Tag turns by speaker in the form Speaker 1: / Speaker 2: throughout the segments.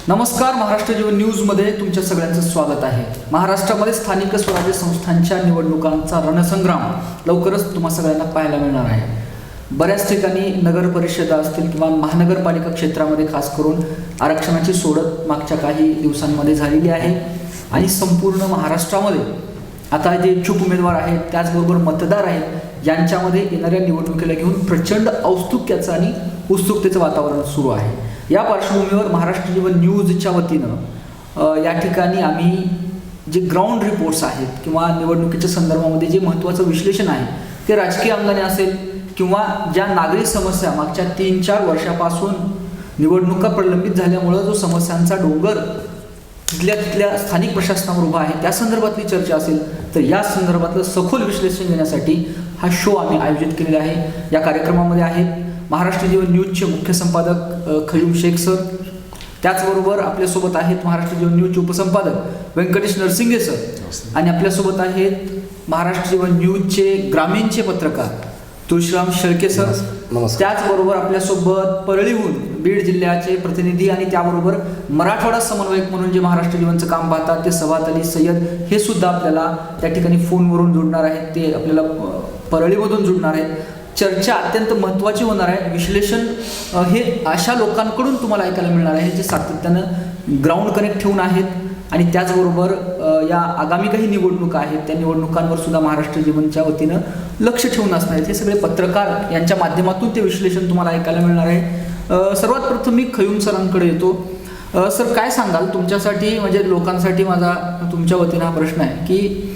Speaker 1: नमस्कार, महाराष्ट्र जीवन न्यूजमध्ये तुमच्या सगळ्यांचं स्वागत आहे. महाराष्ट्रामध्ये स्थानिक स्वराज्य संस्थांच्या निवडणुकांचा रणसंग्राम लवकरच तुम्हा सगळ्यांना पाहायला मिळणार आहे. बऱ्याच ठिकाणी नगर परिषदा असतील किंवा महानगरपालिका क्षेत्रामध्ये खास करून आरक्षणाची सोडत मागच्या काही दिवसांमध्ये झालेली आहे आणि संपूर्ण महाराष्ट्रामध्ये आता जे इच्छुक उमेदवार आहेत त्याचबरोबर मतदार आहेत यांच्यामध्ये येणाऱ्या निवडणुकीला घेऊन प्रचंड औत्सुक्याचं आणि उत्सुकतेचं वातावरण सुरू आहे. या पार्श्वभूमीवर महाराष्ट्र जीवन न्यूजच्या वतीनं या ठिकाणी आम्ही जे ग्राउंड रिपोर्ट्स आहेत किंवा निवडणुकीच्या संदर्भामध्ये जे महत्त्वाचं विश्लेषण आहे ते राजकीय अंगाने असेल किंवा ज्या नागरिक समस्या मागच्या 3-4 वर्षापासून निवडणुका प्रलंबित झाल्यामुळं जो समस्यांचा डोंगर तिथल्या स्थानिक प्रशासनावर उभा आहे त्या संदर्भातली चर्चा असेल तर या संदर्भातलं सखोल विश्लेषण देण्यासाठी हा शो आम्ही आयोजित केलेला आहे. या कार्यक्रमामध्ये आहेत महाराष्ट्र जीवन न्यूजचे मुख्य संपादक खयूम शेख सर, त्याचबरोबर आपल्यासोबत आहेत महाराष्ट्र जीवन न्यूजचे उपसंपादक व्यंकटेश नरसिंगे सर आणि आपल्यासोबत आहेत महाराष्ट्र जीवन न्यूजचे ग्रामीणचे पत्रकार तुळशीराम शेळके सर. त्याचबरोबर आपल्यासोबत परळीहून बीड जिल्ह्याचे प्रतिनिधी आणि त्याबरोबर मराठवाडा समन्वयक म्हणून जे महाराष्ट्र जीवनचं काम पाहतात ते सवात अली सय्यद हे सुद्धा आपल्याला त्या ठिकाणी फोनवरून जुळणार आहेत. ते आपल्याला परळीमधून जुळणार आहेत. चर्चा अत्यंत महत्त्वाची होणार आहे. विश्लेषण हे अशा लोकांकडून तुम्हाला ऐकायला मिळणार आहे जे सातत्यानं ग्राउंड कनेक्ट ठेवून आहेत आणि त्याचबरोबर या आगामी काही निवडणुका आहेत त्या निवडणुकांवर सुद्धा महाराष्ट्र जीवनच्या वतीनं लक्ष ठेवून असणार आहेत. हे सगळे पत्रकार यांच्या माध्यमातून ते विश्लेषण तुम्हाला ऐकायला मिळणार आहे. सर्वात प्रथम मी खयूम सरांकडे येतो. सर, काय सांगाल तुमच्यासाठी म्हणजे लोकांसाठी माझा तुमच्या वतीनं हा प्रश्न आहे की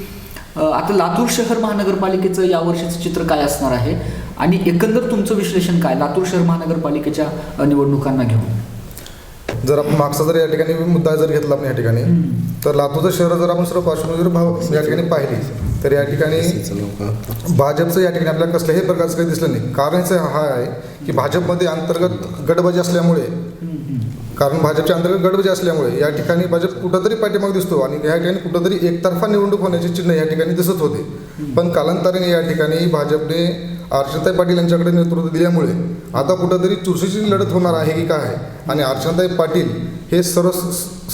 Speaker 1: आता लातूर शहर महानगरपालिकेचं यावर्षीचं चित्र काय असणार आहे आणि एकंदर तुमचं विश्लेषण काय लातूर शहर महानगरपालिकेच्या निवडणुकांना घेऊन?
Speaker 2: जर आपण मागचा जर या ठिकाणी मुद्दा जर घेतला आपण या ठिकाणी तर लातूरचं शहर जर आपण सर्व पार्श्वभूमी जर या ठिकाणी पाहिली तर या ठिकाणी भाजपचं या ठिकाणी आपल्याला कसल्याही प्रकारचं काही दिसलं नाही. कारण हा आहे की भाजपमध्ये अंतर्गत गटबाजी असल्यामुळे भाजपच्या अंतर्गत गटबाजी असल्यामुळे या ठिकाणी भाजप कुठंतरी पाठीमागे दिसतो आणि या ठिकाणी कुठंतरी एकतर्फा निवडणूक होण्याचे चिन्ह या ठिकाणी दिसत होते. पण कालांतराने या ठिकाणी भाजपने अर्चनाताई पाटील यांच्याकडे नेतृत्व दिल्यामुळे आता कुठंतरी चुरशीची लढत होणार आहे की काय. आणि अर्चनाताई पाटील हे सर्व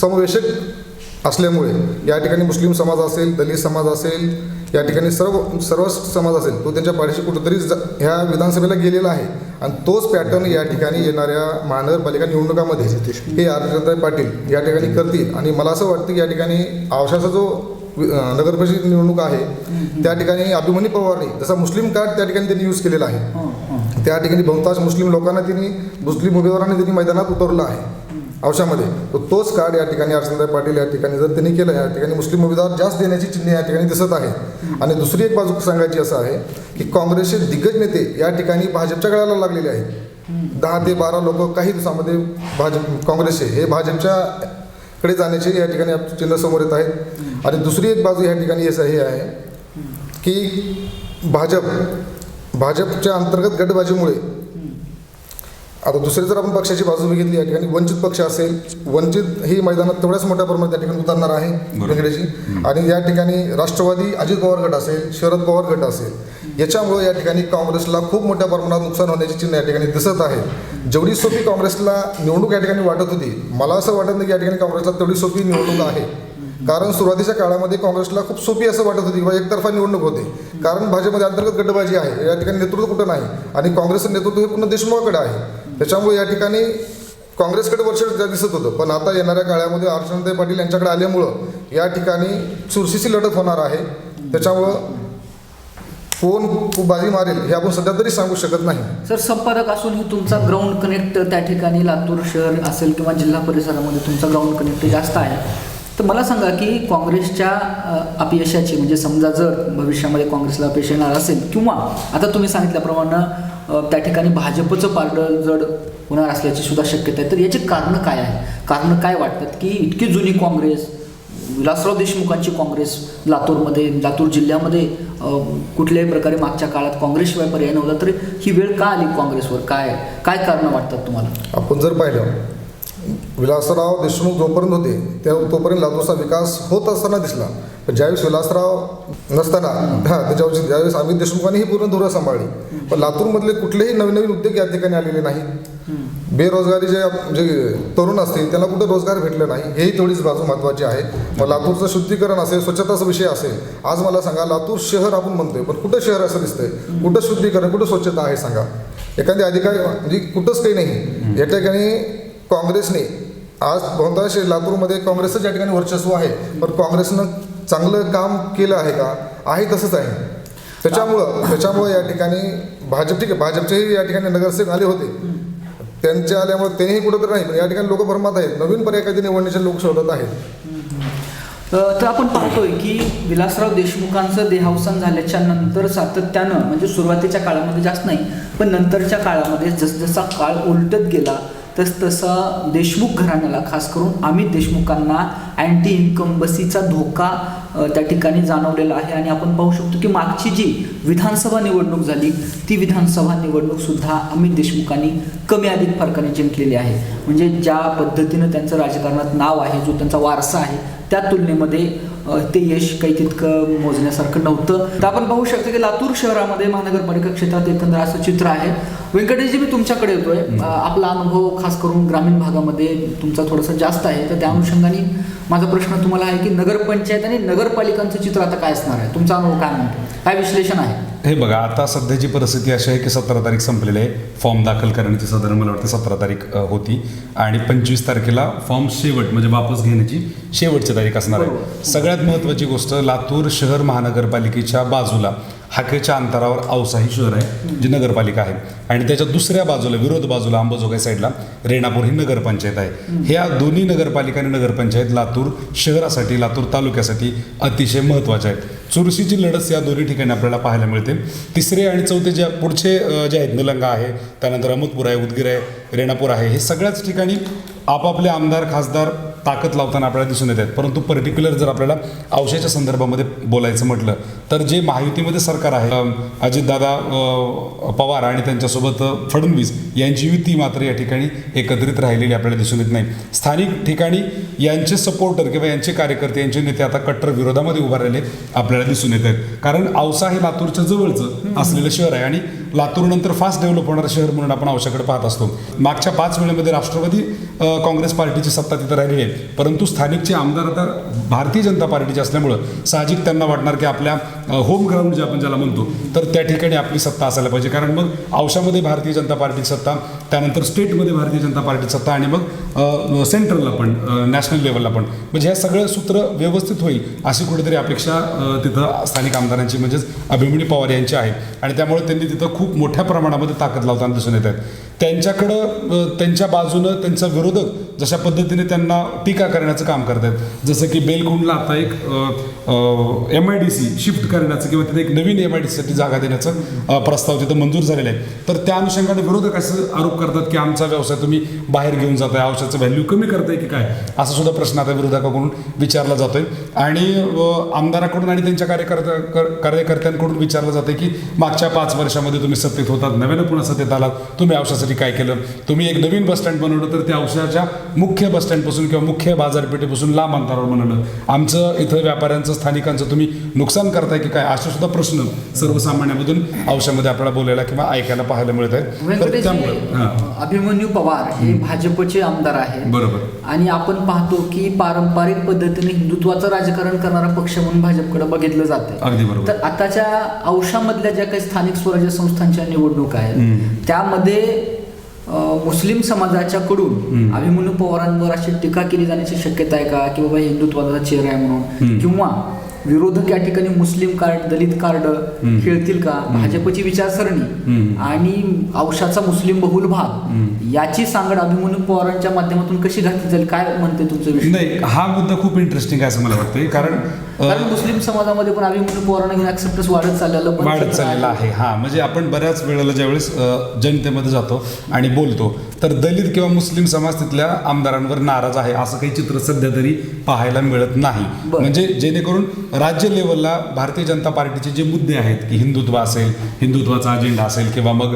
Speaker 2: समवेशक असल्यामुळे या ठिकाणी मुस्लिम समाज असेल, दलित समाज असेल, या ठिकाणी सर्व समाज असेल तो त्यांच्या पाठीशी कुठंतरी ह्या विधानसभेला गेलेला आहे. आणि तोच पॅटर्न या ठिकाणी येणाऱ्या महानगरपालिका निवडणुकामध्ये हे अर्चनाताई पाटील या ठिकाणी करतील. आणि मला असं वाटतं की या ठिकाणी आवश्याचा जो नगरपरिषद निवडणूक आहे त्या ठिकाणी अभिमन्यू पवारने जसा मुस्लिम कार्ड त्या ठिकाणी त्यांनी यूज केलेला आहे. त्या ठिकाणी बहुतांश मुस्लिम लोकांना मुस्लिम उमेदवारांनी त्यांनी मैदानात उतरलं आहे औशामध्ये. तोच कार्ड या ठिकाणी अर्चनाताई पाटील या ठिकाणी जर त्यांनी केलं या ठिकाणी मुस्लिम उमेदवार जास्त देण्याची चिन्हे या ठिकाणी दिसत आहे. आणि दुसरी एक बाजू सांगायची असं आहे की काँग्रेसचे दिग्गज नेते या ठिकाणी भाजपच्या गळाला लागलेले आहेत. 10 ते 12 लोक काही दिवसामध्ये काँग्रेसचे हे भाजपच्याकडे जाण्याचे या ठिकाणी चिन्ह समोर येत आहेत. आणि दुसरी एक बाजू या ठिकाणी हे आहे की भाजपच्या अंतर्गत गटबाजीमुळे आता दुसरी जर आपण पक्षाची बाजू बघितली या ठिकाणी वंचित पक्ष असेल, वंचित ही मैदानात तेवढ्याच मोठ्या प्रमाणात त्या ठिकाणी उतरणार आहे वेंकटेशजी. आणि या ठिकाणी राष्ट्रवादी अजित पवार गट असेल, शरद पवार गट असेल, याच्यामुळे या ठिकाणी काँग्रेसला खूप मोठ्या प्रमाणात नुकसान होण्याची चिन्ह या ठिकाणी दिसत आहे. जेवढी सोपी काँग्रेसला निवडणूक या ठिकाणी वाटत होती मला असं वाटत नाही की या ठिकाणी काँग्रेसला तेवढी सोपी निवडणूक आहे. कारण सुरुवातीच्या काळामध्ये काँग्रेसला खूप सोपी असं वाटत होती किंवा एकतर्फा निवडणूक होते. कारण भाजपमध्ये अंतर्गत गटबाजी आहे, या ठिकाणी नेतृत्व कुठं नाही आणि काँग्रेसचं नेतृत्व हे पूर्ण देशमुखाकडे आहे. त्याच्यामुळे या ठिकाणी काँग्रेसकडे वर्ष दिसत होतं. पण आता येणाऱ्या काळामध्ये अर्चनाताई पाटील यांच्याकडे आल्यामुळं या ठिकाणी चुरशीची लढत होणार आहे. त्याच्यामुळं कोण बाजी मारेल हे आपण सध्या तरी सांगू शकत नाही.
Speaker 1: सर, संपादक असूनही तुमचा ग्राउंड कनेक्ट त्या ठिकाणी लातूर शहर असेल किंवा जिल्हा परिसरामध्ये तुमचा ग्राउंड कनेक्ट जास्त आहे. तर मला सांगा की काँग्रेसच्या अपयशाची म्हणजे समजा जर भविष्यामध्ये काँग्रेसला अपयश येणार असेल किंवा आता तुम्ही सांगितल्याप्रमाणे त्या ठिकाणी भाजपचं पारडं जड होणार असल्याची सुद्धा शक्यता आहे. तर याची कारणं काय आहे? कारणं काय वाटतात की इतकी जुनी काँग्रेस, विलासराव देशमुखांची काँग्रेस लातूर जिल्ह्यामध्ये कुठल्याही प्रकारे मागच्या काळात काँग्रेसशिवाय पर्याय नव्हता, तर ही वेळ का आली काँग्रेसवर? काय कारणं वाटतात तुम्हाला?
Speaker 2: आपण जर पाहिलं विलासराव देशमुख जोपर्यंत होते तोपर्यंत लातूरचा विकास होत असताना दिसला. पण ज्यावेळेस विलासराव नसताना त्याच्यावर ज्यावेळेस अमित देशमुखांनी ही पूर्ण धुरं सांभाळली, पण लातूरमधले कुठलेही नवीन नवीन उद्योग या ठिकाणी आलेले नाहीत. बेरोजगारी जे तरुण असतील त्यांना कुठे रोजगार भेटले नाही, हेही तेवढीच बाजू महत्त्वाची आहे. मग लातूरचं शुद्धीकरण असेल, स्वच्छताचा विषय असेल, आज मला सांगा लातूर शहर आपण म्हणतोय, पण कुठं शहर असं दिसतंय? कुठं शुद्धीकरण, कुठं स्वच्छता आहे सांगा? एखादी अधिकारी म्हणजे कुठंच काही नाही. या ठिकाणी काँग्रेसने आज बहुतांश लातूरमध्ये काँग्रेसचं या ठिकाणी वर्चस्व आहे, पण काँग्रेसनं चांगलं काम केलं आहे का? आहे तसंच आहे. त्याच्यामुळं या ठिकाणी भाजप, ठीक आहे, भाजपचेही या ठिकाणी नगरसेवक आले होते, त्यांच्या आल्यामुळे त्यांनीही कुठंतरी नाही, पण या ठिकाणी लोक भरमात आहेत, नवीन पर्याय कधी निवडण्याचे लोक शोधत आहेत.
Speaker 1: तर आपण पाहतोय की विलासराव देशमुखांचं देहावसान झाल्याच्या नंतर सातत्यानं, म्हणजे सुरुवातीच्या काळामध्ये जास्त नाही, पण नंतरच्या काळामध्ये जसजसा काळ उलटत गेला तसा देशमुख घराण्याला, खास करून अमित देशमुखांना अँटी इन्कम्बसीचा धोका त्या ठिकाणी जाणवलेला आहे. आणि आपण पाहू शकतो की मागची जी विधानसभा निवडणूक झाली ती विधानसभा निवडणूकसुद्धा अमित देशमुखांनी कमी अधिक फरकाने जिंकलेली आहे. म्हणजे ज्या पद्धतीनं त्यांचं राजकारणात नाव आहे, जो त्यांचा वारसा आहे, त्या तुलनेमध्ये ते यश काही तितकं मोजण्यासारखं नव्हतं. तर आपण पाहू शकतो की लातूर शहरामध्ये महानगरपालिका क्षेत्रात एकंदर असं चित्र आहे. व्यंकटेशजी, मी तुमच्याकडे येतोय. आपला अनुभव खास करून ग्रामीण भागामध्ये तुमचा थोडासा जास्त आहे, तर त्या अनुषंगाने माझा प्रश्न तुम्हाला आहे की नगरपंचायत आणि नगरपालिकांचं चित्र आता काय असणार आहे? तुमचा अनुभव काय म्हणतो, काय विश्लेषण आहे?
Speaker 3: हे बघा, आता सध्याची परिस्थिती अशी आहे की 17 तारीख संपलेली आहे. फॉर्म दाखल करण्याची साधारण मला वाटतं 17 तारीख होती आणि 25 तारखेला फॉर्म शेवट म्हणजे वापस घेण्याची शेवटची तारीख असणार आहे. सगळ्यात महत्त्वाची गोष्ट, लातूर शहर महानगरपालिकेच्या बाजूला हाकेच्या अंतरावर औसा ही शहर आहे जी नगरपालिका आहे, आणि त्याच्या दुसऱ्या बाजूला, विरोध बाजूला अंबाजोगाई साईडला रेणापूर ही नगरपंचायत आहे. ह्या दोन्ही नगरपालिका आणि नगरपंचायत लातूर शहरासाठी, लातूर तालुक्यासाठी अतिशय महत्त्वाच्या आहेत. चुरशीची लढत या दोन्ही ठिकाणी आपल्याला पाहायला मिळते. तिसरे आणि चौथे ज्या पुढचे जे आहेत, निलंगा आहे, त्यानंतर अहमदपूर आहे, उदगीर आहे, रेणापूर आहे, हे सगळ्याच ठिकाणी आपापले आमदार खासदार ताकद लावताना आपल्याला दिसून येत आहेत. परंतु पर्टिक्युलर जर आपल्याला औषधाच्या संदर्भामध्ये बोलायचं म्हटलं तर जे महायुतीमध्ये सरकार आहे, अजितदादा पवार आणि त्यांच्यासोबत फडणवीस यांची युती मात्र या ठिकाणी एकत्रित राहिलेली आपल्याला दिसून येत नाही. स्थानिक ठिकाणी यांचे सपोर्टर किंवा यांचे कार्यकर्ते, यांचे नेते आता कट्टर विरोधामध्ये उभारलेले आपल्याला दिसून येत आहेत. कारण औसा हे लातूरच्या जवळचं असलेलं शहर आहे आणि लातूरनंतर फास्ट डेव्हलप होणारं शहर म्हणून आपण औसाकडे पाहत असतो. मागच्या 5 वेळेमध्ये राष्ट्रवादी काँग्रेस पार्टीची सत्ता तिथं राहिलेली आहे, परंतु स्थानिकचे आमदार आता भारतीय जनता पार्टीचे असल्यामुळं साहजिक त्यांना वाटणार की आपल्या होम ग्राउंड जे आपण ज्याला म्हणतो, तर त्या ठिकाणी आपली सत्ता असायला पाहिजे. कारण मग औशामध्ये भारतीय जनता पार्टीची सत्ता, त्यानंतर स्टेटमध्ये भारतीय जनता पार्टीची सत्ता आणि मग सेंट्रलला पण, नॅशनल लेवलला पण, म्हणजे हे सगळं सूत्र व्यवस्थित होईल अशी कुठेतरी अपेक्षा तिथं स्थानिक आमदारांची म्हणजेच अभिमन्यू पवार यांची आहे. आणि त्यामुळे त्यांनी तिथं खूप मोठ्या प्रमाणामध्ये ताकद लावताना दिसून येत आहेत. त्यांच्याकडं त्यांच्या बाजूनं त्यांचा विरोधक जशा पद्धतीने त्यांना टीका करण्याचं काम करत आहेत, जसं की बेलकुंडला आता एक MIDC शिफ्ट करण्याचं किंवा तिथे एक नवीन MIDCसाठी जागा देण्याचं प्रस्ताव तिथं मंजूर झालेला आहे. तर त्या अनुषंगाने विरोधक असे आरोप करतात की आमचा व्यवसाय तुम्ही बाहेर घेऊन जाताय, औषधाचं व्हॅल्यू कमी करताय की काय, असा सुद्धा प्रश्न आता विरोधकाकडून विचारला जातोय. आणि आमदाराकडून आणि त्यांच्या कार्यकर्त्यांकडून विचारलं जातं की मागच्या 5 वर्षामध्ये तुम्ही सत्तेत होतात, नव्यानं पुन्हा सत्तेत आलात, तुम्ही औषधासाठी काय केलं? तुम्ही एक नवीन बसस्टँड बनवलं तर त्या औषधाच्या मुख्य बसस्टँडपासून किंवा मुख्य बाजारपेठेपासून लांब अंतरावर बनवलं. आमचं इथं व्यापाऱ्यांचं, स्थानिकांचं तुम्ही नुकसान करताय की काय, असे सुद्धा प्रश्न सर्वसामान्यामधून औषधामध्ये आपल्याला बोलायला किंवा ऐकायला पाहायला मिळत आहेत.
Speaker 1: अभिमन्यू पवार हे भाजपचे आमदार आहेत,
Speaker 3: बरोबर,
Speaker 1: आणि आपण पाहतो की पारंपरिक पद्धतीने हिंदुत्वाचं राजकारण करणारा पक्ष म्हणून भाजपकडे बघितलं जाते.
Speaker 3: अगदी बरोबर.
Speaker 1: तर आताच्या औषधामधल्या ज्या काही स्थानिक स्वराज्य संस्थांच्या निवडणुका आहेत त्यामध्ये मुस्लिम समाजाच्याकडून अभिमन्यू पवारांवर अशी टीका केली जाण्याची शक्यता आहे का, की बाबा हिंदुत्वाचा चेहरा आहे म्हणून, किंवा विरोधक या ठिकाणी मुस्लिम कार्ड, दलित कार्ड खेळतील का? भाजपची विचारसरणी आणि औषधाचा मुस्लिम बहुल भाग याची सांगड अभिमन्यू पवारांच्या माध्यमातून कशी घातली जाईल, काय म्हणते तुमचं विषय?
Speaker 3: नाही, हा मुद्दा खूप इंटरेस्टिंग आहे असं मला वाटतंय. कारण
Speaker 1: कारण मुस्लिम समाजामध्ये पण अभिमन्यू पवारांना ऍक्सेप्टन्स वाढत चाललेलं पण
Speaker 3: वाढत चाललेला आहे. हा, म्हणजे आपण बऱ्याच वेळेला ज्यावेळेस जनतेमध्ये जातो आणि बोलतो तर दलित किंवा मुस्लिम समाज तिथल्या आमदारांवर नाराज आहे असं काही चित्र सध्या तरी पाहायला मिळत नाही.
Speaker 1: बरं.
Speaker 3: म्हणजे जेणेकरून राज्य लेवलला भारतीय जनता पार्टीचे जे मुद्दे आहेत की हिंदुत्व असेल, हिंदुत्वाचा अजेंडा असेल किंवा मग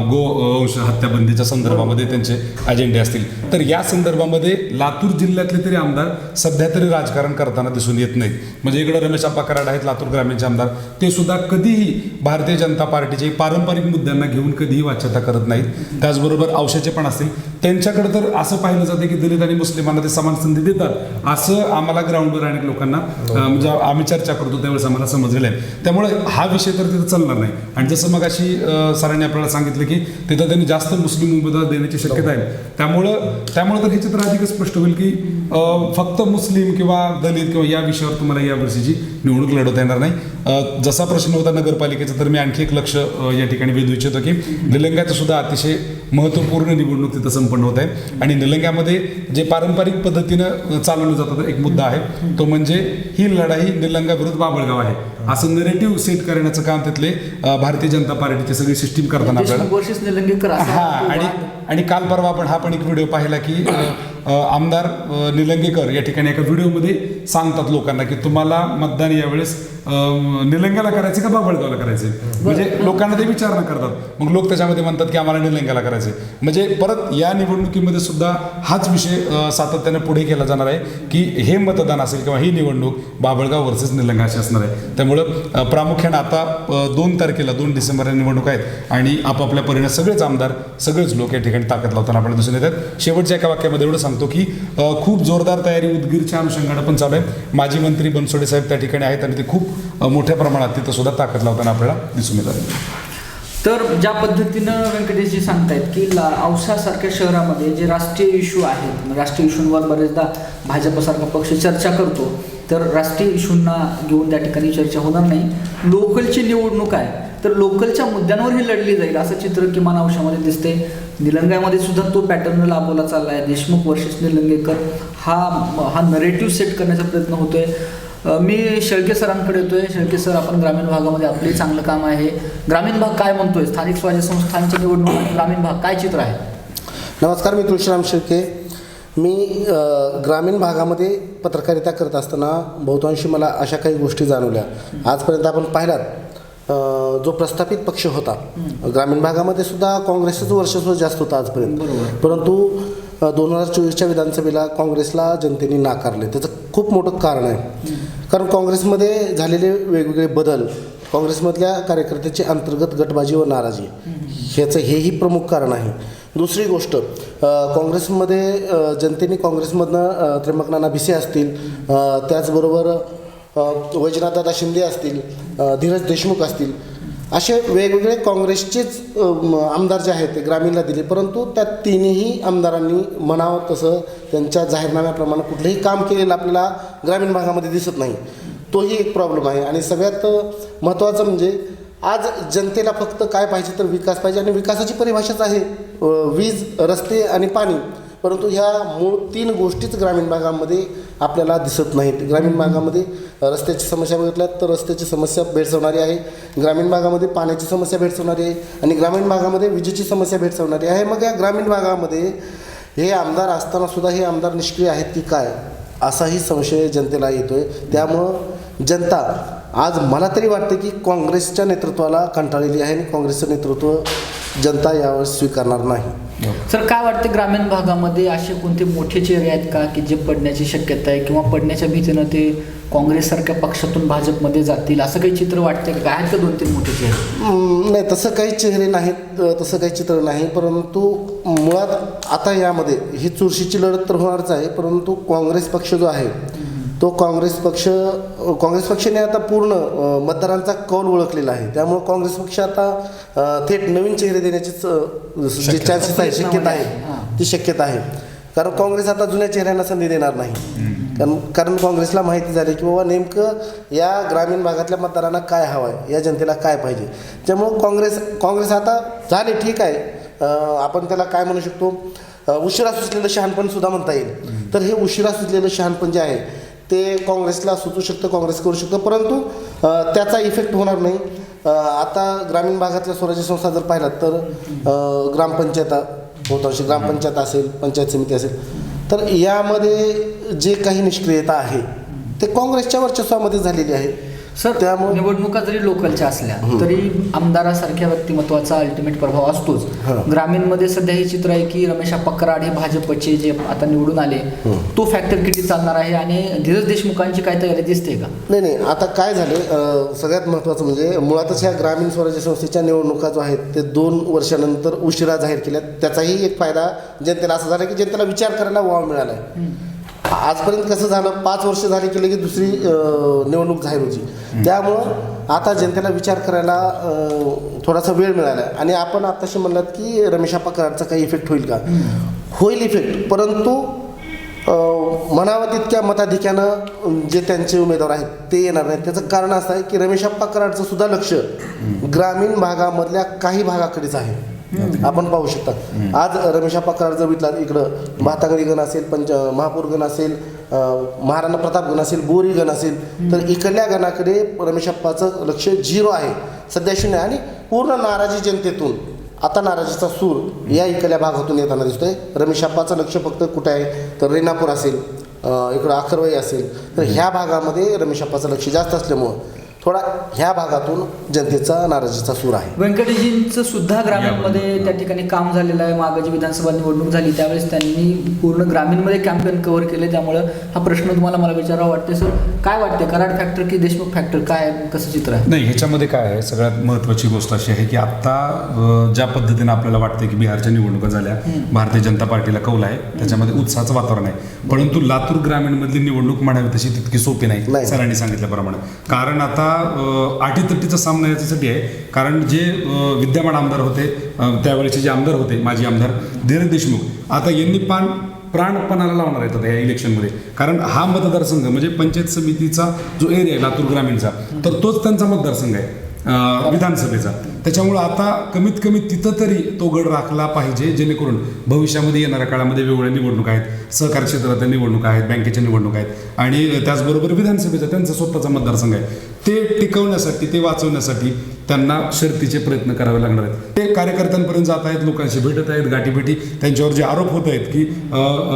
Speaker 3: गोवंश हत्याबंदीच्या संदर्भामध्ये त्यांचे अजेंडे असतील, तर या संदर्भामध्ये लातूर जिल्ह्यातले तरी आमदार सध्या तरी राजकारण करताना दिसून येत नाहीत. म्हणजे इकडे रमेश आप्पा कराड आहेत लातूर ग्रामीणचे आमदार, ते सुद्धा कधीही भारतीय जनता पार्टीचे पारंपरिक मुद्द्यांना घेऊन कधीही वाच्यता करत नाहीत. त्याचबरोबर औषधे पण असतील त्यांच्याकडे तर असं पाहिलं जातं की दलित आणि मुस्लिमांना ते समान संधी देतात असं आम्हाला ग्राउंडवर अनेक लोकांना म्हणजे आम्ही चर्चा करतो त्यावेळेस आम्हाला समजलेलं आहे. त्यामुळे हा विषय तर तिथं चालणार नाही. आणि जसं मग अशी सरांनी आपल्याला सांगितलं की तिथं त्यांनी जास्त मुस्लिम उमेदवार देण्याची शक्यता आहे. त्यामुळं तर हे चित्र अधिकच स्पष्ट होईल की फक्त मुस्लिम किंवा दलित किंवा या विषयावर तुम्हाला या वर्षीची निवडणूक लढवता येणार नाही. जसा प्रश्न होता नगरपालिकेचा, तर मी आणखी एक लक्ष या ठिकाणी वेधू इच्छितो की निलंग्याचं सुद्धा अतिशय महत्त्वपूर्ण निवडणूक तिथं संपन्न होत आहे. आणि निलंग्यामध्ये जे पारंपरिक पद्धतीनं चालवलं जातं एक मुद्दा आहे तो म्हणजे ही लढाई निलंगा विरुद्ध बाबळगाव आहे असं नरेटिव्ह सेट करण्याचं काम तिथले भारतीय जनता पार्टीची सगळी सिस्टीम करताना आपल्याला आणि काल परवा आपण हा पण एक व्हिडिओ पाहिला की आमदार निलंगेकर या ठिकाणी एका व्हिडिओमध्ये सांगतात लोकांना की तुम्हाला मतदान यावेळेस निलंग्याला करायचे का बाबळगावला करायचे, म्हणजे लोकांना ते विचारणा करतात. मग लोक त्याच्यामध्ये म्हणतात की आम्हाला निलंग्याला करायचे. म्हणजे परत या निवडणुकीमध्ये सुद्धा हाच विषय सातत्याने पुढे केला जाणार आहे की हे मतदान असेल किंवा ही निवडणूक बाबळगाव वर्सेस निलंगा अशी असणार आहे. त्यामुळं प्रामुख्यानं आता 2 तारखेला 2 डिसेंबरला निवडणूक आहेत आणि आपापल्या परीने सगळेच आमदार सगळेच लोक या ठिकाणी ताकद लावताना आपल्याला दिसून येतात. शेवटच्या एका वाक्यामध्ये एवढं सांगतो की खूप जोरदार तयारी उदगीरच्या अनुषंगानं पण चालू आहे. माजी मंत्री बनसोडे साहेब त्या ठिकाणी आहेत आणि ते खूप मोठ्या प्रमाणात तिथं सुद्धा ताकद लावताना आपल्याला दिसून येतात.
Speaker 1: तर ज्या पद्धतीनं व्यंकटेशजी सांगतायत की औसासारख्या शहरामध्ये जे राष्ट्रीय इश्यू आहेत, राष्ट्रीय इश्यूंवर बरेचदा भाजपसारखा पक्ष चर्चा करतो, तर राष्ट्रीय इश्यूंना घेऊन त्या ठिकाणी चर्चा होणार नाही. लोकलची निवडणूक आहे तर लोकलच्या मुद्द्यांवर ही लढली जाईल असं चित्र किमान औषधामध्ये दिसते. निलंग्यामध्ये सुद्धा तो पॅटर्न लाभवला चालला आहे. देशमुख वर्सेस निलंगेकर हा नरेटिव्ह सेट करण्याचा प्रयत्न होतोय. मी शेळके सरांकडे येतोय. शेळके सर, आपण ग्रामीण भागामध्ये आपले चांगलं काम आहे, ग्रामीण भाग काय म्हणतोय, स्थानिक स्वराज्य संस्थांच्या निवडणूक आणि ग्रामीण भाग काय चित्र आहे?
Speaker 4: नमस्कार, मी तुळशीराम शेळके. मी ग्रामीण भागामध्ये पत्रकारिता करत असताना बहुतांशी मला अशा काही गोष्टी जाणवल्या. आजपर्यंत आपण पाहिलात जो प्रस्थापित पक्ष होता ग्रामीण भागामध्ये सुद्धा काँग्रेसचंच वर्चस्व जास्त होतं आजपर्यंत, परंतु 2024च्या विधानसभेला काँग्रेसला जनतेने नाकारले. त्याचं खूप मोठं कारण आहे. कारण काँग्रेसमध्ये झालेले वेगवेगळे बदल, काँग्रेसमधल्या कार्यकर्त्याची अंतर्गत गटबाजी व नाराजी, ह्याचं हेही प्रमुख कारण आहे. दुसरी गोष्ट, काँग्रेसमध्ये जनतेने काँग्रेसमधनं त्र्यंबकनाना भिसे असतील, त्याचबरोबर वैजनाथदादा शिंदे असतील, धीरज देशमुख असतील, असे वेगवेगळे काँग्रेसचेच आमदार जे आहेत ते ग्रामीणला दिले. परंतु त्या तिन्ही आमदारांनी म्हणावं तसं त्यांच्या जाहीरनाम्याप्रमाणे कुठलंही काम केलेलं आपल्याला ग्रामीण भागामध्ये दिसत नाही. तोही एक प्रॉब्लेम आहे. आणि सगळ्यात महत्त्वाचं म्हणजे आज जनतेला फक्त काय पाहिजे तर विकास पाहिजे, आणि विकासाची परिभाषाच आहे वीज, रस्ते आणि पाणी. परंतु ह्या मूळ 3 गोष्टीच ग्रामीण भागामध्ये आपल्याला दिसत नाहीत. ग्रामीण भागामध्ये रस्त्याची समस्या बघितल्यात तर रस्त्याची समस्या भेडसावणारी आहे, ग्रामीण भागामध्ये पाण्याची समस्या भेडसावणारी आहे, आणि ग्रामीण भागामध्ये विजेची समस्या भेडसावणारी आहे. मग या ग्रामीण भागामध्ये हे आमदार असतानासुद्धा हे आमदार निष्क्रिय आहेत की काय, असाही संशय जनतेला येतोय. त्यामुळं जनता आज मला तरी वाटतं की काँग्रेसच्या नेतृत्वाला कंटाळलेली आहे आणि काँग्रेसचं नेतृत्व जनता यावर स्वीकारणार नाही.
Speaker 1: सर, काय वाटते ग्रामीण भागामध्ये असे कोणते मोठे चेहरे आहेत का की जे पडण्याची शक्यता आहे किंवा पडण्याच्या भीतीनं ते काँग्रेससारख्या पक्षातून भाजपमध्ये जातील, असं काही चित्र वाटते का? आहेत का 2-3 मोठे चेहरे?
Speaker 4: नाही, तसं काही चेहरे नाहीत, तसं काही चित्र नाही. परंतु मुळात आता यामध्ये ही चुरशीची लढत तर होणारच आहे. परंतु काँग्रेस पक्ष जो आहे तो काँग्रेस पक्षाने आता पूर्ण मतदारांचा कौल ओळखलेला आहे. त्यामुळं काँग्रेस पक्ष आता थेट नवीन चेहरे देण्याची जे चान्सेस आहे, शक्यता आहे, ती शक्यता आहे. कारण काँग्रेस आता जुन्या चेहऱ्यांना संधी देणार नाही. कारण काँग्रेसला माहिती झाली की बाबा नेमकं या ग्रामीण भागातल्या मतदारांना काय हवं आहे, या जनतेला काय पाहिजे. त्यामुळं काँग्रेस आता झाले ठीक आहे, आपण त्याला काय म्हणू शकतो, उशिरा सुचलेलं शहाणपण सुद्धा म्हणता येईल. तर हे उशिरा सुचलेलं शहाणपण जे आहे ते काँग्रेसला सुचू शकतं, काँग्रेस करू शकतं, परंतु त्याचा इफेक्ट होणार नाही. आता ग्रामीण भागातल्या स्वराज्य संस्था जर पाहिलात तर ग्रामपंचायत, बहुतांश ग्रामपंचायत असेल, पंचायत समिती असेल, तर यामध्ये जे काही निष्क्रियता आहे ते काँग्रेसच्या वर्चस्वामध्ये झालेली आहे.
Speaker 1: सर
Speaker 4: त्यामुळे
Speaker 1: निवडणुका जरी लोकलच्या असल्या तरी आमदारासारख्या व्यक्तिमत्वाचा अल्टिमेट प्रभाव असतोच. ग्रामीणमध्ये सध्या हे चित्र आहे की रमेश आप्पा कराड हे भाजपचे जे आता निवडून आले, तो फॅक्टर किती चालणार आहे आणि धीरज देशमुखांची काय तयारी दिसते का?
Speaker 4: नाही, आता काय झाले, सगळ्यात महत्त्वाचं म्हणजे मुळातच ह्या ग्रामीण स्वराज्य संस्थेच्या निवडणुका जो आहेत ते 2 वर्षानंतर उशिरा जाहीर केल्या. त्याचाही एक फायदा जनतेला असा झाला की जनतेला विचार करायला वाव मिळाला आहे. आजपर्यंत कसं झालं, 5 वर्ष झाली की लगेच दुसरी निवडणूक जाहीर होती. त्यामुळं आता जनतेला विचार करायला थोडासा वेळ मिळाला आहे. आणि आपण आत्ताशी म्हणलात की रमेश आप्पा कराडचा काही इफेक्ट होईल का? होईल इफेक्ट, परंतु म्हणावं तितक्या मताधिक्यानं जे त्यांचे उमेदवार आहेत ते येणार नाहीत. त्याचं कारण असं आहे की रमेश आप्पा कराडचं सुद्धा लक्ष ग्रामीण भागामधल्या काही भागाकडेच आहे. आपण पाहू शकता आज रमेश आप्पा कराड जर विचारलं इकडं भातागडी गण असेल, महापूर गण असेल, महाराणा प्रताप गण असेल, बोरी गण असेल, तर इकडल्या गणाकडे रमेश आप्पाचं लक्ष 0 आहे, सध्या 0 आहे. आणि पूर्ण नाराजी जनतेतून आता नाराजीचा सूर या इकडल्या भागातून येताना दिसतोय. रमेश आप्पाचं लक्ष फक्त कुठे आहे तर रेणापूर असेल, इकडं आखरवाई असेल, तर ह्या भागामध्ये रमेश आप्पाचं लक्ष जास्त असल्यामुळं थोडा ह्या भागातून जनतेचा नाराजीचा सूर आहे.
Speaker 1: व्यंकटेजींचं सुद्धा ग्रामीणमध्ये त्या ठिकाणी काम झालेलं आहे. मागे जी विधानसभा निवडणूक झाली त्यावेळेस त्यांनी पूर्ण ग्रामीणमध्ये कॅम्पेन कव्हर केले. त्यामुळं हा प्रश्न तुम्हाला मला विचारावा वाटते. सर काय वाटते, कराड फॅक्टर की देशमुख फॅक्टर, काय कसं चित्र आहे?
Speaker 3: नाही, ह्याच्यामध्ये काय आहे, सगळ्यात महत्त्वाची गोष्ट अशी आहे की आत्ता ज्या पद्धतीने आपल्याला वाटते की बिहारच्या निवडणुका झाल्या, भारतीय जनता पार्टीला कौल आहे, त्याच्यामध्ये उत्साहाचं वातावरण आहे. परंतु लातूर ग्रामीणमधली निवडणूक म्हणावी तशी तितकी सोपी नाही, सरांनी सांगितल्याप्रमाणे. कारण आता आटीतटीचा सामना याच्यासाठी आहे, कारण जे विद्यमान आमदार होते त्यावेळेचे जे आमदार होते, माजी आमदार धीरज देशमुख, आता यांनी प्राणपणाला लावणार आहेत आता या इलेक्शनमध्ये. कारण हा मतदारसंघ म्हणजे पंचायत समितीचा जो एरिया आहे लातूर ग्रामीणचा, तर तोच त्यांचा मतदारसंघ आहे विधानसभेचा. त्याच्यामुळं आता कमीत कमी तिथं तरी तो गड राखला पाहिजे, जेणेकरून भविष्यामध्ये येणाऱ्या काळामध्ये वेगवेगळ्या निवडणुका आहेत, सहकार क्षेत्रातल्या निवडणुका आहेत, बँकेच्या निवडणुका आहेत आणि त्याचबरोबर विधानसभेचा त्यांचा स्वतःचा मतदारसंघ आहे. ते टिकवण्यासाठी, ते वाचवण्यासाठी त्यांना शर्तीचे प्रयत्न करावे लागणार आहेत. ते कार्यकर्त्यांपर्यंत जात आहेत, लोकांशी भेटत आहेत, गाठीभेटी. त्यांच्यावर जे आरोप होत आहेत की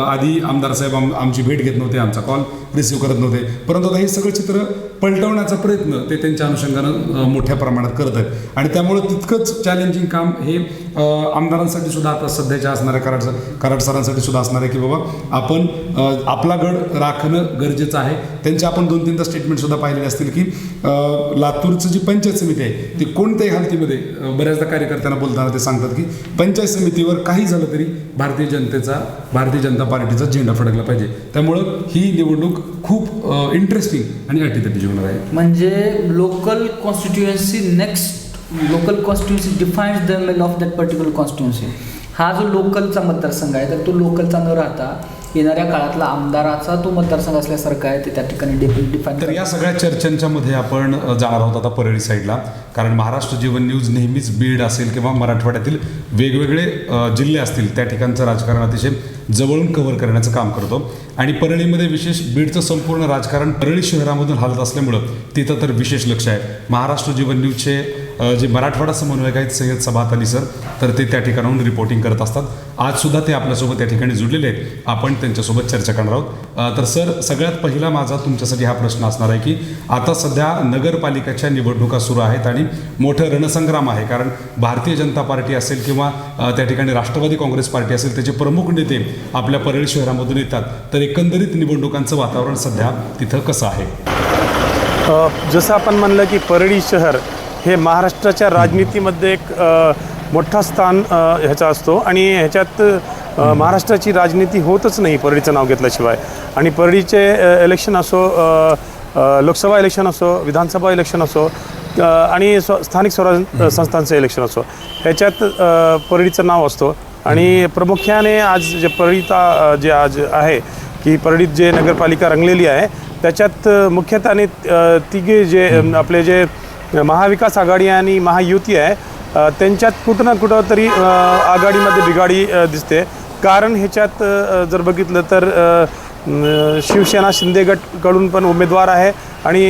Speaker 3: आधी आमदार साहेब आमची भेट घेत नव्हते, आमचा कॉल रिसिव्ह करत नव्हते, परंतु आता हे सगळं चित्र पलटवण्याचा प्रयत्न ते त्यांच्या अनुषंगानं मोठ्या प्रमाणात करत आहेत. आणि त्यामुळं तितकंच चॅलेंजिंग काम हे आमदारांसाठी सुद्धा आता सध्याच्या असणाऱ्या कराड सरांसाठी सुद्धा असणार आहे की बाबा आपण आपला गड राखणं गरजेचं आहे. त्यांचे आपण 2-3दा स्टेटमेंट सुद्धा पाहिलेले असतील की लातूरचं जी पंचायत समिती आहे ती कोणत्याही हालतीमध्ये, बऱ्याचदा कार्यकर्त्यांना बोलताना ते सांगतात की पंचायत समितीवर काही झालं तरी भारतीय जनता पार्टीचा झेंडा फडकला पाहिजे. त्यामुळं ही निवडणूक खूप इंटरेस्टिंग आणि अटीतटीची होणार आहे.
Speaker 1: म्हणजे local constituency defines the mail of that particular constituency. हा जो लोकलचा मतदारसंघ आहे तर तो लोकलचा न राहता येणाऱ्या काळातला आमदाराचा तो मतदारसंघ असल्यासारखा आहे, ते त्या ठिकाणी डिफाईन.
Speaker 3: तर या सगळ्या चर्चांच्या मध्ये आपण जाणार आहोत आता परळी साईडला, कारण महाराष्ट्र जीवन न्यूज नेहमीच बीड असेल किंवा मराठवाड्यातील वेगवेगळे जिल्हे असतील त्या ठिकाणचं राजकारण अतिशय जवळून कव्हर करण्याचं काम करतो. आणि परळीमध्ये विशेष बीडचं संपूर्ण राजकारण परळी शहरामधून हालत असल्यामुळं तिथं तर विशेष लक्ष आहे. महाराष्ट्र जीवन न्यूजचे जे मराठवाडा समन्वयक आहेत सय्यद सबात अली सर, तर ते त्या ठिकाणाहून रिपोर्टिंग करत असतात. आजसुद्धा ते आपल्यासोबत त्या ठिकाणी जुळलेले आहेत, आपण त्यांच्यासोबत चर्चा करणार आहोत. तर सर, सगळ्यात पहिला माझा तुमच्यासाठी हा प्रश्न असणार आहे की आता सध्या नगरपालिकेच्या निवडणुका सुरू आहेत आणि मोठं रणसंग्राम आहे, कारण भारतीय जनता पार्टी असेल किंवा त्या ठिकाणी राष्ट्रवादी काँग्रेस पार्टी असेल, त्याचे प्रमुख नेते आपल्या परळी शहरामधून येतात. तर एकंदरीत निवडणुकांचं वातावरण सध्या तिथं कसं आहे?
Speaker 5: जसं आपण म्हणलं की परळी शहर हे महाराष्ट्राच्या राजनीतीमध्ये एक मोठा स्थान ह्याचा असतो आणि ह्याच्यात महाराष्ट्राची राजनीती होतच नाही परळीचं नाव घेतल्याशिवाय. आणि परळीचे इलेक्शन असो, लोकसभा इलेक्शन असो, विधानसभा इलेक्शन असो आणि स्थानिक स्वराज्य संस्थांचं इलेक्शन असो, ह्याच्यात परळीचं नाव असतो. आणि प्रामुख्याने आज जे परळीचा जे आज आहे की परळीत जे नगरपालिका रंगलेली आहे त्याच्यात मुख्यत्वे तिघे जे आपले जे महाविकास आघाडी आणि महायुती आहे त्यांच्यात कुठं ना कुठं तरी आघाडीमध्ये बिघाडी दिसते. कारण ह्याच्यात जर बघितलं तर शिवसेना शिंदे गटकडून पण उमेदवार आहे आणि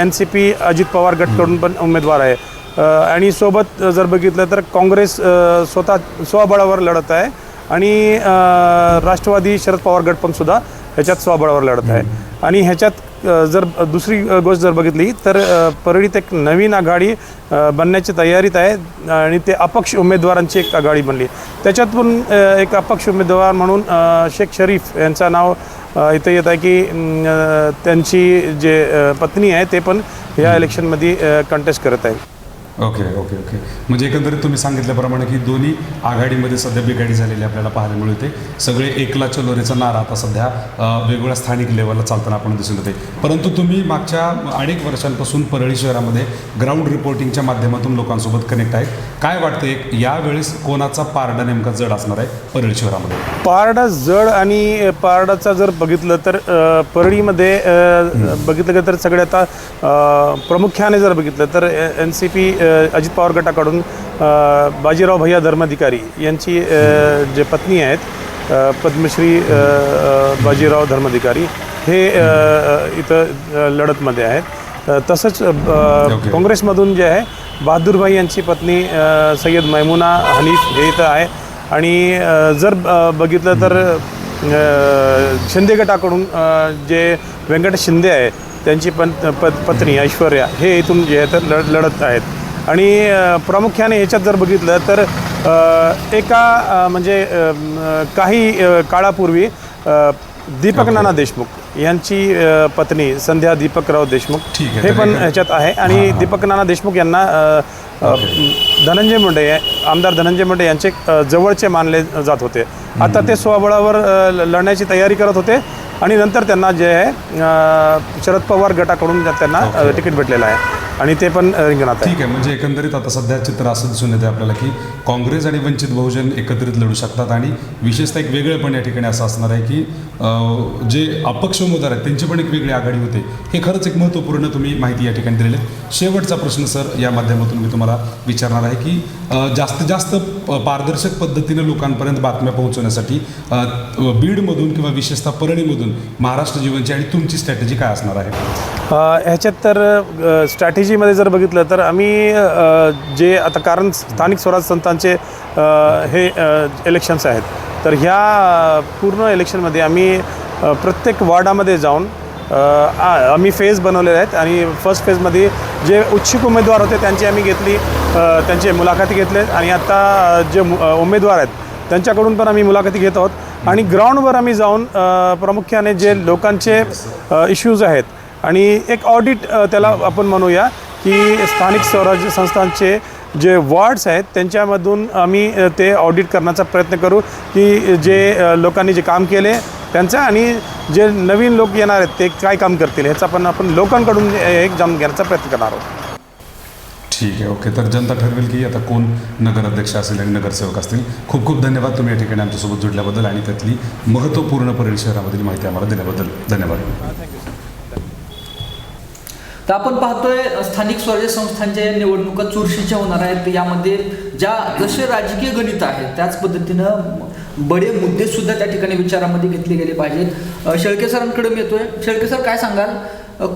Speaker 5: NCP अजित पवार गटकडून पण उमेदवार आहे. आणि सोबत जर बघितलं तर काँग्रेस स्वतः स्वबळावर लढत आहे आणि राष्ट्रवादी शरद पवार गट पण सुद्धा ह्याच्यात स्वबळावर लढत आहे. आणि ह्याच्यात जर दुसरी गोष्ट जर बघितली तर परळीत एक नवीन आघाडी बनण्याची तयारीत आहे आणि ते अपक्ष उमेदवारांची एक आघाडी बनली. त्याच्यात पण एक अपक्ष उमेदवार म्हणून शेख शरीफ यांचं नाव इथं येत आहे की त्यांची जे पत्नी आहे ते पण या इलेक्शनमध्ये कंटेस्ट करत आहे.
Speaker 3: ओके ओके ओके म्हणजे एकंदरीत तुम्ही सांगितल्याप्रमाणे की दोन्ही आघाडीमध्ये सध्या बिघाडी झालेली आपल्याला पाहायला मिळते. सगळे एकला चलोरेचा नारा आता सध्या वेगवेगळ्या स्थानिक लेवलला चालताना आपण दिसून येते. परंतु तुम्ही मागच्या अनेक वर्षांपासून परळी शहरामध्ये ग्राउंड रिपोर्टिंगच्या माध्यमातून लोकांसोबत कनेक्ट आहे. काय वाटते यावेळेस कोणाचा पारडा नेमका जड असणार आहे परळी शहरामध्ये?
Speaker 5: पारडा जड आणि पारडाचा जर बघितलं तर परळीमध्ये बघितलं तर सगळ्यात प्रामुख्याने जर बघितलं तर NCP अजित पवार गटाकडून बाजीराव भैया धर्माधिकारी यांची जे पत्नी आहेत पद्मश्री बाजीराव धर्माधिकारी हे इथं लढतमध्ये आहेत. तसंच काँग्रेसमधून जे आहे बहादूरभाई यांची पत्नी सय्यद मैमुना हनीफ हे इथं आहे. आणि जर बघितलं तर शिंदे गटाकडून जे व्यंकटेश शिंदे आहे त्यांची पत्नी ऐश्वर्या हे इथून जे आहे तर लढत आहेत. आणि प्रामुख्याने ह्याच्यात जर बघितलं तर एका म्हणजे काही काळापूर्वी दीपक नाना देशमुख यांची पत्नी संध्या दीपकराव देशमुख हे पण ह्याच्यात आहे. आणि दीपक नाना देशमुख यांना धनंजय मुंडे आमदार धनंजय मुंडे यांचे जवळचे मानले जात होते. आता ते स्वबळावर लढण्याची तयारी करत होते आणि नंतर त्यांना जे आहे शरद पवार गटाकडून त्यांना तिकीट भेटलेलं आहे आणि ते पण रिंगणात आहे.
Speaker 3: ठीक आहे म्हणजे एकंदरीत आता सध्या चित्र असं दिसून येते आपल्याला की काँग्रेस आणि वंचित बहुजन एकत्रित लढू शकतात आणि विशेषतः एक वेगळेपण या ठिकाणी असं असणार आहे की जे अपक्ष उमेदवार आहेत त्यांची पण एक वेगळी आघाडी होते. हे खरंच एक महत्त्वपूर्ण तुम्ही माहिती या ठिकाणी दिलेली आहे. शेवटचा प्रश्न सर या माध्यमातून मी तुम्हाला विचारणार आहे की जास्तीत जास्त पारदर्शक पद्धतीने लोकांपर्यंत बातम्या पोहोचवण्यासाठी बीडमधून किंवा विशेषतः परळीमधून महाराष्ट्र जीवनची आणि तुमची स्ट्रॅटेजी काय असणार आहे?
Speaker 5: ह्याच्यात तर स्ट्रॅटेजीमध्ये जर बघितलं तर आम्ही जे आता कारण स्थानिक स्वराज संस्थांचे हे इलेक्शन्स आहेत तर ह्या पूर्ण इलेक्शनमध्ये आम्ही प्रत्येक वॉर्डामध्ये जाऊन आम्ही फेज बनवलेले आहेत आणि फर्स्ट फेजमध्ये जे उत्सुक उमेदवार होते त्यांची आम्ही घेतली, त्यांचे मुलाखती घेतले आणि आता जे उमेदवार आहेत त्यांच्याकडून पण आम्ही मुलाखती घेत आहोत आणि ग्राउंडवर आम्ही जाऊन प्रामुख्याने जे लोकांचे इश्यूज आहेत आणि एक ऑडिट त्याला आपण म्हणूया की स्थानिक स्वराज्य संस्थांचे जे वॉर्ड्स आहेत त्यांच्यामधून आम्ही ते ऑडिट करण्याचा प्रयत्न करू की जे लोकांनी जे काम केले त्यांचं आणि जे नवीन लोक येणार आहेत ते काय काम करतील ह्याचा पण आपण लोकांकडून एक जाणून घेण्याचा प्रयत्न करणार आहोत.
Speaker 3: ठीक आहे ओके. तर जनता ठरवेल की आता कोण नगराध्यक्ष असेल आणि नगरसेवक असतील. खूप खूप धन्यवाद तुम्ही या ठिकाणी आमच्यासोबत जुडल्याबद्दल आणि त्यातली महत्त्वपूर्ण परळी शहरामधील माहिती आम्हाला दिल्याबद्दल धन्यवाद.
Speaker 1: तर आपण पाहतोय स्थानिक स्वराज्य संस्थांच्या निवडणुका चुरशीच्या होणार आहेत. यामध्ये जसे राजकीय गणित आहेत त्याच पद्धतीनं बडे मुद्दे सुद्धा त्या ठिकाणी विचारामध्ये घेतले गेले पाहिजेत. शेळके सरांकडे मी येतोय. शेळके सर काय सांगाल,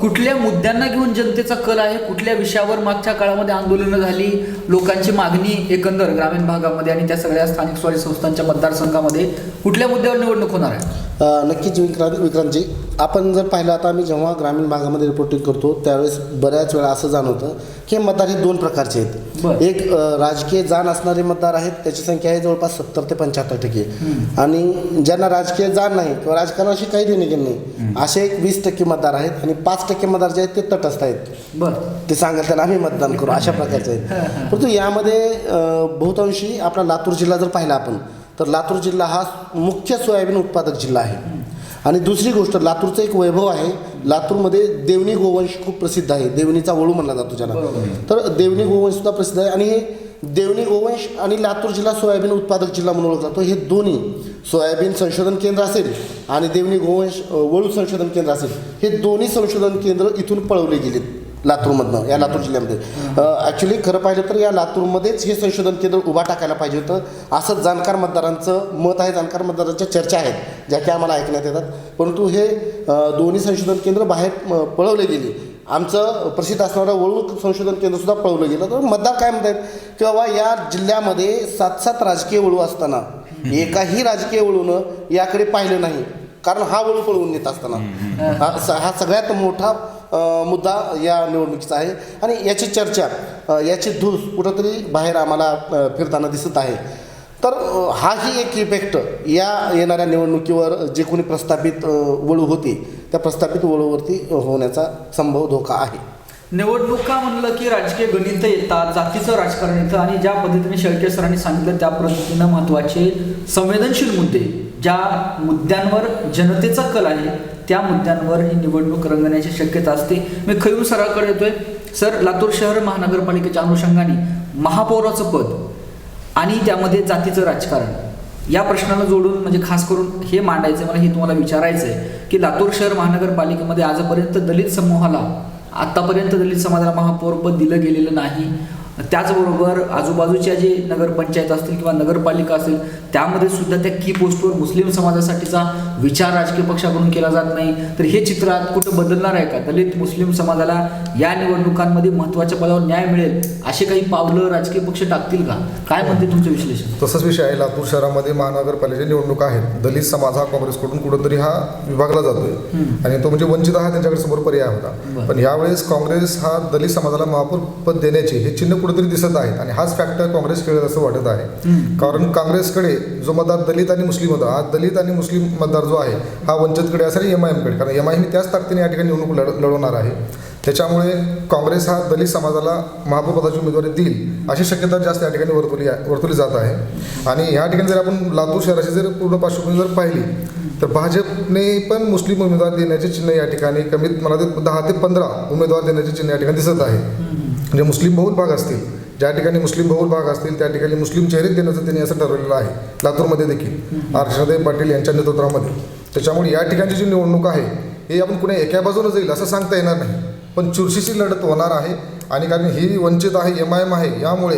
Speaker 1: कुठल्या मुद्द्यांना घेऊन जनतेचा कल आहे, कुठल्या विषयावर मागच्या काळामध्ये आंदोलनं झाली, लोकांची मागणी एकंदर ग्रामीण भागामध्ये आणि त्या सगळ्या स्थानिक स्वराज्य संस्थांच्या मतदारसंघामध्ये कुठल्या मुद्द्यावर निवडणूक होणार आहे?
Speaker 4: नक्कीच विक्रांतजी, आपण जर पाहिलं आता आम्ही जेव्हा ग्रामीण भागामध्ये रिपोर्टिंग करतो त्यावेळेस बऱ्याच वेळा असं जाणवतं की मतदार हे दोन प्रकारचे आहेत. एक राजकीय जाण असणारे मतदार आहेत, त्याची संख्या आहे जवळपास 70 ते 75%. आणि ज्यांना राजकीय जाण नाही किंवा राजकारणाशी काही देणे घेणे नाही असे एक 20% मतदार आहेत आणि 5% मतदार जे आहेत ते तटस्थ आहेत. ते सांगाल त्यांना आम्ही मतदान करू अशा प्रकारचे आहेत. परंतु यामध्ये बहुतांशी आपला लातूर जिल्हा जर पाहिला आपण तर लातूर जिल्हा हा मुख्य सोयाबीन उत्पादक जिल्हा आहे. आणि दुसरी गोष्ट लातूरचं एक वैभव आहे, लातूरमध्ये देवणी गोवंश खूप प्रसिद्ध आहे. देवणीचा वळू म्हणला जातो ज्याला, तर देवणी गोवंशसुद्धा प्रसिद्ध आहे. आणि हे देवणी गोवंश आणि लातूर जिल्हा सोयाबीन उत्पादक जिल्हा म्हणून ओळखला जातो. हे दोन्ही सोयाबीन संशोधन केंद्र असेल आणि देवणी गोवंश वळू संशोधन केंद्र असेल, हे दोन्ही संशोधन केंद्र इथून पळवले गेलेत लातूरमधनं, या लातूर जिल्ह्यामध्ये. ॲक्च्युली खरं पाहिलं तर या लातूरमध्येच हे संशोधन केंद्र उभा टाकायला पाहिजे होतं, असं जाणकार मतदारांचं मत आहे. जाणकार मतदारांच्या चर्चा आहेत ज्या की आम्हाला ऐकण्यात येतात. परंतु हे दोन्ही संशोधन केंद्र बाहेर पळवले गेले. आमचं प्रसिद्ध असणारं वळू संशोधन केंद्रसुद्धा पळवलं गेलं. तर मतदार काय म्हणतात की बाबा या जिल्ह्यामध्ये 7-7 राजकीय वळू असताना एकाही राजकीय वळूनं याकडे पाहिलं नाही, कारण हा वळू पळवून नेत असताना हा सगळ्यात मोठा मुद्दा या निवडणुकीचा आहे. आणि याची चर्चा, याची धूस कुठंतरी बाहेर आम्हाला फिरताना दिसत आहे. तर हाही एक इफेक्ट या येणाऱ्या निवडणुकीवर जे कोणी प्रस्थापित वळू होते त्या प्रस्थापित वळूवरती होण्याचा संभव धोका आहे.
Speaker 1: निवडणुका म्हणलं की राजकीय गणित येतात, जातीचं राजकारण येतं आणि ज्या पद्धतीने शेळके सरांनी सांगितलं त्या पद्धतीनं महत्त्वाचे संवेदनशील मुद्दे, ज्या मुद्द्यांवर जनतेचा कल आहे त्या मुद्द्यांवर ही निवडणूक रंगण्याची शक्यता असते. मी खैरू सराकडे येतोय. सर, लातूर शहर महानगरपालिकेच्या अनुषंगाने महापौराचं पद आणि त्यामध्ये जातीचं राजकारण या प्रश्नाला जोडून म्हणजे खास करून हे मांडायचं मला, हे तुम्हाला विचारायचं आहे की लातूर शहर महानगरपालिकेमध्ये आजपर्यंत दलित समूहाला, आत्तापर्यंत दलित समाजाला महापौरपद दिलं गेलेलं नाही. त्याचबरोबर आजूबाजूच्या जे नगरपंचायत असतील किंवा नगरपालिका असेल त्यामध्ये सुद्धा त्या की पोस्टवर मुस्लिम समाजासाठीचा विचार राजकीय पक्षाकडून केला जात नाही. तर हे चित्र आज कुठं बदलणार आहे का? दलित मुस्लिम समाजाला या निवडणुकांमध्ये महत्त्वाच्या पदावर न्याय मिळेल असे काही पावलं राजकीय पक्ष टाकतील का? काय म्हणते तुमचं विश्लेषण?
Speaker 2: तसंच विषय आहे. लातूर शहरामध्ये महानगरपालिकेच्या निवडणुका आहेत. दलित समाज हा काँग्रेसकडून कुठंतरी हा विभागला जातोय आणि तो म्हणजे वंचित हा त्यांच्याकडे समोर पर्याय होता. पण यावेळेस काँग्रेस हा दलित समाजाला महापौर पद देण्याचे हे चिन्ह कुठेतरी दिसत आहेत आणि हाच फॅक्टर काँग्रेस खेळत असं वाटत आहे. कारण काँग्रेसकडे जो मतदार दलित आणि मुस्लिम होता, हा दलित आणि मुस्लिम मतदार जो आहे हा वंचितकडे असेल MIMकडे, कारण MIM त्याच ताकदीने या ठिकाणी निवडणूक लढवणार आहे. त्याच्यामुळे काँग्रेस हा दलित समाजाला महापौर पदाची उमेदवारी देईल अशी शक्यता जास्त या ठिकाणी वर्तवली जात आहे. आणि या ठिकाणी जर आपण लातूर शहराची जर पूर्ण पार्श्वभूमी जर पाहिली तर भाजपने पण मुस्लिम उमेदवार देण्याचे चिन्ह या ठिकाणी कमीत मला 10 ते 15 उमेदवार देण्याचे चिन्ह या ठिकाणी दिसत आहे. म्हणजे मुस्लिम बहुल भाग असतील, ज्या ठिकाणी मुस्लिम बहुल भाग असतील त्या ठिकाणी मुस्लिम चेहरे देण्याचं त्यांनी असं ठरवलेलं आहे. लातूरमध्ये देखील अर्चनाताई पाटील यांच्या नेतृत्वामध्ये. त्याच्यामुळे या ठिकाणची जी निवडणूक आहे हे आपण कुणी एका बाजूने जाईल असं सांगता येणार नाही, पण चुरशीची लढत होणार आहे. आणि कारण ही वंचित आहे, MIM आहे, यामुळे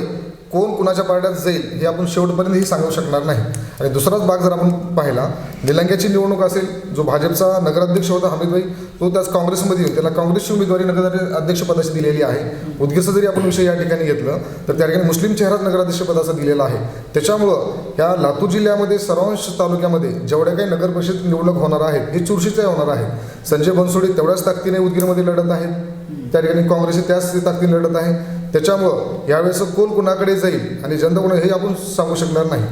Speaker 2: कोण कुणाच्या पारड्यात जाईल हे आपण शेवटपर्यंतही सांगू शकणार नाही. आणि दुसराच भाग जर आपण पाहिला, निलंग्याची निवडणूक असेल, जो भाजपचा नगराध्यक्ष होता हमीदभाई, तो त्याच काँग्रेसमध्ये येऊन त्याला काँग्रेसची उमेदवारी नगराध्यक्षपदाची दिलेली आहे. उदगीरचा जरी आपण विषय या ठिकाणी घेतलं तर त्या ठिकाणी मुस्लिम चेहराच नगराध्यक्षपदाचा दिलेला आहे. त्याच्यामुळं ह्या लातूर जिल्ह्यामध्ये सर्वांश तालुक्यामध्ये जेवढ्या काही नगर परिषद निवडणूक होणार आहेत हे चुरशीच्या होणार आहेत. संजय बनसोडे तेवढ्याच ताकदीने उदगीरमध्ये लढत आहेत, त्या ठिकाणी काँग्रेसचे त्याच ताकदीने लढत आहे. त्याच्यामुळं यावेळेस कोण कुणाकडे जाईल आणि जनता कोणा हे आपण सांगू शकणार नाही.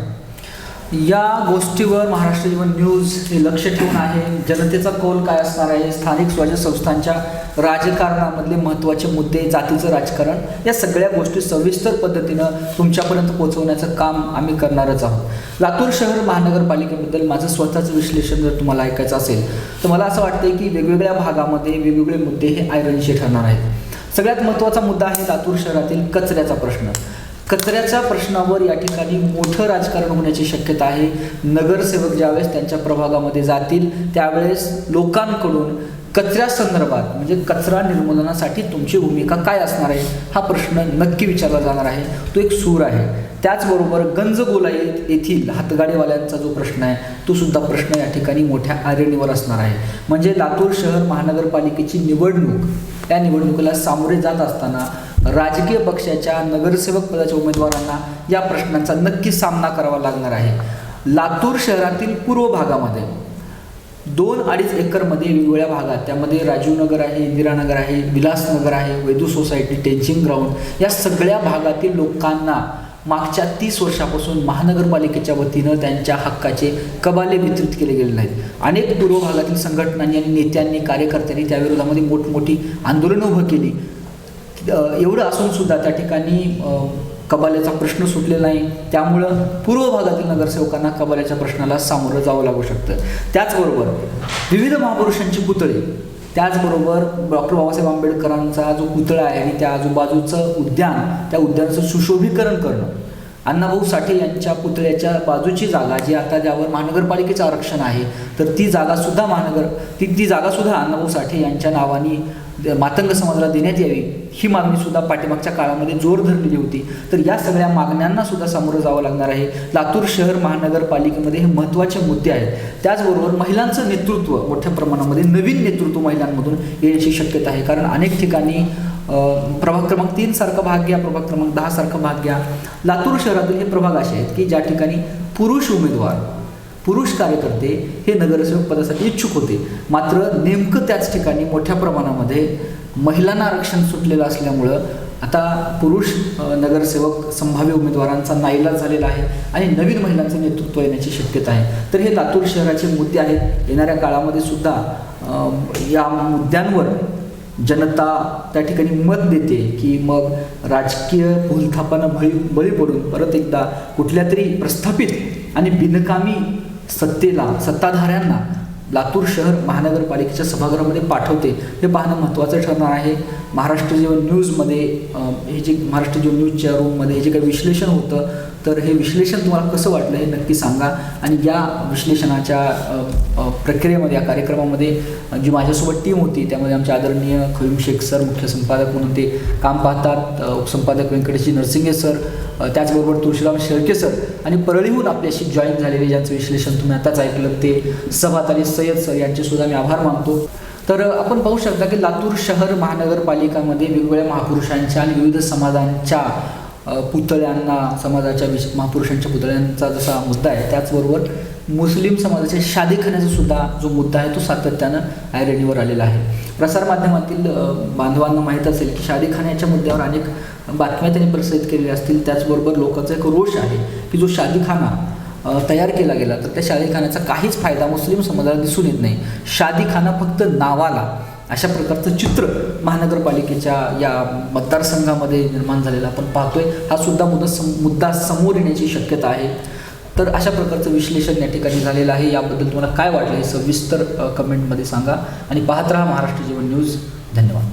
Speaker 1: या गोष्टीवर महाराष्ट्र जीवन न्यूज हे लक्ष ठेवून आहे. जनतेचा कौल काय असणार आहे, स्थानिक स्वराज्य संस्थांच्या राजकारणामधले महत्त्वाचे मुद्दे, जातीचं राजकारण, या सगळ्या गोष्टी सविस्तर पद्धतीनं तुमच्यापर्यंत पोहोचवण्याचं काम आम्ही करणारच आहोत. लातूर शहर महानगरपालिकेबद्दल माझं स्वतःचं विश्लेषण जर तुम्हाला ऐकायचं असेल तर मला असं वाटतं की वेगवेगळ्या भागामध्ये वेगवेगळे मुद्दे हे ऐरणीचे ठरणार आहेत. सगळ्यात महत्त्वाचा मुद्दा आहे लातूर शहरातील कचऱ्याचा प्रश्न. कचऱ्याच्या प्रश्नावर या ठिकाणी मोठं राजकारण होण्याची शक्यता आहे. नगरसेवक ज्यावेळेस त्यांच्या प्रभागामध्ये जातील त्यावेळेस लोकांकडून कचऱ्यासंदर्भात म्हणजे कचरा निर्मूलनासाठी तुमची भूमिका काय असणार आहे हा प्रश्न नक्की विचारला जाणार आहे. तो एक सूर आहे. त्याचबरोबर गंजगोलाई येथील हातगाडीवाल्यांचा जो प्रश्न आहे तो सुद्धा प्रश्न या ठिकाणी मोठ्या ऐरणीवर असणार आहे. म्हणजे लातूर शहर महानगरपालिकेची निवडणूक, त्या निवडणुकीला सामोरे जात असताना राजकीय पक्षाच्या नगरसेवक पदाच्या उमेदवारांना या प्रश्नांचा नक्की सामना करावा लागणार आहे. लातूर शहरातील पूर्व भागामध्ये 2-2.5 एकरमध्ये वेगवेगळ्या भागात, त्यामध्ये राजीवनगर आहे, इंदिरानगर आहे, विलासनगर आहे, वैदू सोसायटी, टेन्चिंग ग्राउंड, या सगळ्या भागातील लोकांना मागच्या 30 वर्षापासून महानगरपालिकेच्या वतीनं त्यांच्या हक्काचे कबाले वितरित केले गेले नाहीत. अनेक पूर्व भागातील संघटनांनी आणि नेत्यांनी, कार्यकर्त्यांनी त्या विरोधामध्ये मोठमोठी आंदोलनं उभं केली. एवढं असून सुद्धा त्या ठिकाणी कबाल्याचा प्रश्न सुटलेला नाही. त्यामुळं पूर्व भागातील नगरसेवकांना कबाल्याच्या प्रश्नाला सामोरं जावं लागू शकतं. त्याचबरोबर विविध महापुरुषांची पुतळे, त्याचबरोबर डॉक्टर बाबासाहेब आंबेडकरांचा जो पुतळा आहे आणि त्या आजूबाजूचं उद्यान, त्या उद्यानाचं सुशोभीकरण करणं, अण्णाभाऊ साठे यांच्या पुतळ्याच्या बाजूची जागा जी आता ज्यावर महानगरपालिकेचं आरक्षण आहे, तर ती जागासुद्धा ती जागासुद्धा अण्णाभाऊ साठे यांच्या नावाने मातंग समाजाला देण्यात यावी, ही मागणीसुद्धा पाठीमागच्या काळामध्ये जोर धरलेली होती. तर या सगळ्या मागण्यांना सुद्धा सामोरं जावं लागणार आहे. लातूर शहर महानगरपालिकेमध्ये हे महत्त्वाचे मुद्दे आहेत. त्याचबरोबर महिलांचं नेतृत्व मोठ्या प्रमाणामध्ये नवीन नेतृत्व महिलांमधून येण्याची शक्यता आहे. कारण अनेक ठिकाणी प्रभाग क्रमांक 3 सारखा भाग घ्या, प्रभाग क्रमांक 10 सारखा भाग घ्या, लातूर शहरातील हे प्रभाग असे आहेत की ज्या ठिकाणी पुरुष उमेदवार, पुरुष कार्यकर्ते हे नगरसेवक पदासाठी इच्छुक होते. मात्र नेमकं त्याच ठिकाणी मोठ्या प्रमाणामध्ये महिलांना आरक्षण सुटलेलं असल्यामुळं आता पुरुष नगरसेवक संभाव्य उमेदवारांचा नाईलाज झालेला आहे आणि नवीन महिलांचं नेतृत्व येण्याची शक्यता आहे. तर हे लातूर शहराचे मुद्दे आहेत. येणाऱ्या काळामध्ये सुद्धा या मुद्द्यांवर जनता त्या ठिकाणी मत देते की मग राजकीय भूलथापांना बळी पडून परत एकदा कुठल्या तरी प्रस्थापित आणि बिनकामी सत्ताधाऱ्यांना लातूर शहर महानगरपालिकेच्या सभागृहामध्ये पाठवते, हे पाहणं महत्त्वाचं ठरणार आहे. महाराष्ट्र जीवन न्यूजमध्ये हे जे महाराष्ट्र जीवन न्यूजच्या रूममध्ये हे जे काही विश्लेषण होतं, तर हे विश्लेषण तुम्हाला कसं वाटलं हे नक्की सांगा. आणि या विश्लेषणाच्या प्रक्रियेमध्ये, या कार्यक्रमामध्ये जी माझ्यासोबत टीम होती त्यामध्ये आमचे आदरणीय खयुम शेख सर मुख्य संपादक म्हणून ते काम पाहतात, उपसंपादक व्यंकटेशजी नरसिंगे सर, त्याचबरोबर तुळशीराम शेळके सर आणि परळीहून आपल्याशी जॉईन झालेले ज्यांचं विश्लेषण तुम्ही आताच ऐकलं ते सभात अली सय्यद सर यांचेसुद्धा मी आभार मानतो. तर आपण पाहू शकता की लातूर शहर महानगरपालिकामध्ये वेगवेगळ्या महापुरुषांच्या आणि विविध समाजांच्या पुतळ्यांना, समाजाच्या महापुरुषांच्या पुतळ्यांचा जसा मुद्दा आहे, त्याचबरोबर मुस्लिम समाजाच्या शादीखान्याचा सुद्धा जो मुद्दा आहे तो सातत्यानं ऐरणीवर आलेला आहे. प्रसारमाध्यमातील बांधवांना माहीत असेल की शादीखान्याच्या मुद्द्यावर अनेक बातम्या त्यांनी प्रसारित केलेल्या असतील. त्याचबरोबर लोकांचा एक रोष आहे की जो शादीखाना तयार केला गेला तर त्या शादीखान्याचा काहीच फायदा मुस्लिम समाजाला दिसून येत नाही. शादीखाना फक्त नावाला, अशा प्रकारचं चित्र महानगरपालिकेच्या या मतदारसंघामध्ये निर्माण झालेलं आपण पाहतोय. हा सुद्धा मुद्दा समोर येण्याची शक्यता आहे. तर अशा प्रकारचं विश्लेषण या ठिकाणी झालेलं आहे. याबद्दल तुम्हाला काय वाटलं हे सविस्तर कमेंटमध्ये सांगा आणि पाहत राहा महाराष्ट्र जीवन न्यूज. धन्यवाद.